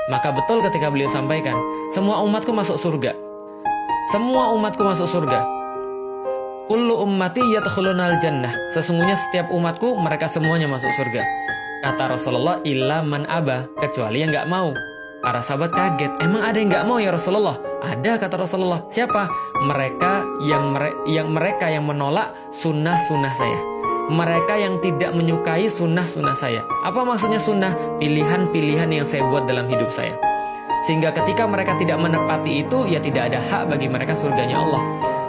Maka betul ketika beliau sampaikan, semua umatku masuk surga. Semua umatku masuk surga. Kullu ummati yadkhulunal jannah. Sesungguhnya setiap umatku mereka semuanya masuk surga. Kata Rasulullah, illa man aba, kecuali yang nggak mau. Para sahabat kaget, emang ada yang nggak mau ya Rasulullah? Ada, kata Rasulullah. Siapa? Mereka yang menolak sunnah-sunnah saya. Mereka yang tidak menyukai sunnah-sunnah saya. Apa maksudnya sunnah? Pilihan-pilihan yang saya buat dalam hidup saya. Sehingga ketika mereka tidak menepati itu, ya tidak ada hak bagi mereka surganya Allah.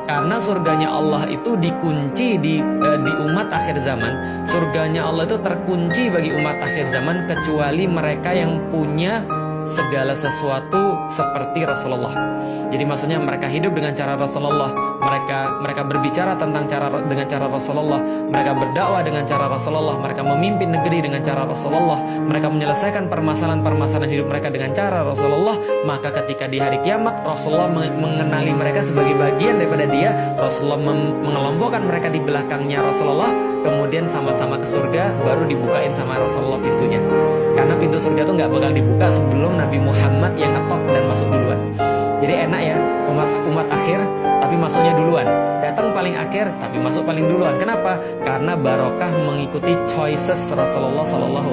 Karena surganya Allah itu dikunci di umat akhir zaman. Surganya Allah itu terkunci bagi umat akhir zaman kecuali mereka yang punya segala sesuatu seperti Rasulullah. Jadi maksudnya mereka hidup dengan cara Rasulullah, mereka berbicara dengan cara Rasulullah, mereka berdakwah dengan cara Rasulullah, mereka memimpin negeri dengan cara Rasulullah, mereka menyelesaikan permasalahan-permasalahan hidup mereka dengan cara Rasulullah. Maka ketika di hari kiamat Rasulullah mengenali mereka sebagai bagian daripada dia, Rasulullah mengelompokkan mereka di belakangnya Rasulullah, kemudian sama-sama ke surga, baru dibukain sama Rasulullah pintunya. Karena pintu surga itu nggak bakal dibuka sebelum Nabi Muhammad yang ngetok dan masuk duluan. Jadi enak ya, umat akhir tapi masuknya duluan. Datang paling akhir tapi masuk paling duluan. Kenapa? Karena barokah mengikuti choices Rasulullah SAW.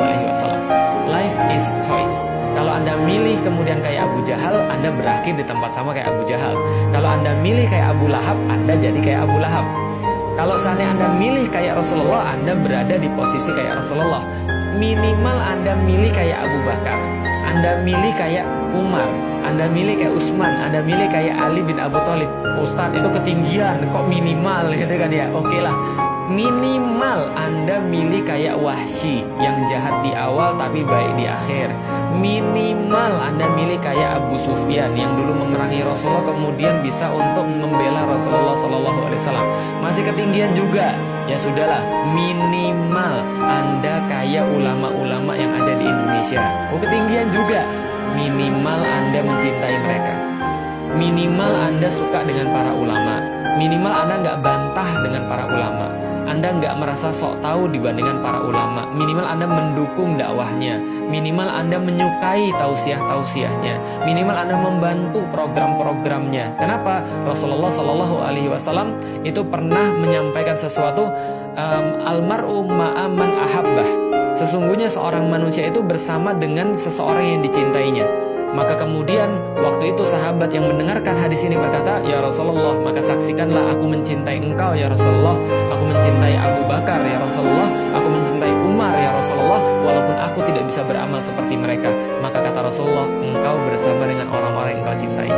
Life is choice. Kalau Anda milih kemudian kayak Abu Jahal, Anda berakhir di tempat sama kayak Abu Jahal. Kalau Anda milih kayak Abu Lahab, Anda jadi kayak Abu Lahab. Kalau seandainya Anda milih kayak Rasulullah, Anda berada di posisi kayak Rasulullah. Minimal Anda milih kayak Abu Bakar, Anda milih kayak Umar, Anda milih kayak Utsman, Anda milih kayak Ali bin Abi Thalib. Ustadz, itu ketinggian, kok minimal gitu kan ya? Oke lah, minimal Anda milih kayak Wahsy yang jahat di awal tapi baik di akhir. Minimal Anda milih kayak Abu Sufyan yang dulu memerangi Rasulullah kemudian bisa untuk membela Rasulullah SAW. Masih ketinggian juga. Ya sudahlah, minimal Anda kayak ulama-ulama yang ada di Indonesia. Ketinggian juga. Minimal Anda mencintai mereka. Minimal Anda suka dengan para ulama. Minimal Anda nggak bantah dengan para ulama. Anda nggak merasa sok tahu dibandingkan para ulama. Minimal Anda mendukung dakwahnya. Minimal Anda menyukai tausiah-tausiahnya. Minimal Anda membantu program-programnya. Kenapa? Rasulullah SAW itu pernah menyampaikan sesuatu, almar'u ma'aman ahabbah. Sesungguhnya seorang manusia itu bersama dengan seseorang yang dicintainya. Maka kemudian waktu itu sahabat yang mendengarkan hadis ini berkata, ya Rasulullah, maka saksikanlah aku mencintai engkau ya Rasulullah, aku mencintai Abu Bakar ya Rasulullah, aku mencintai Umar ya Rasulullah, walaupun aku tidak bisa beramal seperti mereka. Maka kata Rasulullah, engkau bersama dengan orang-orang yang kau cintai.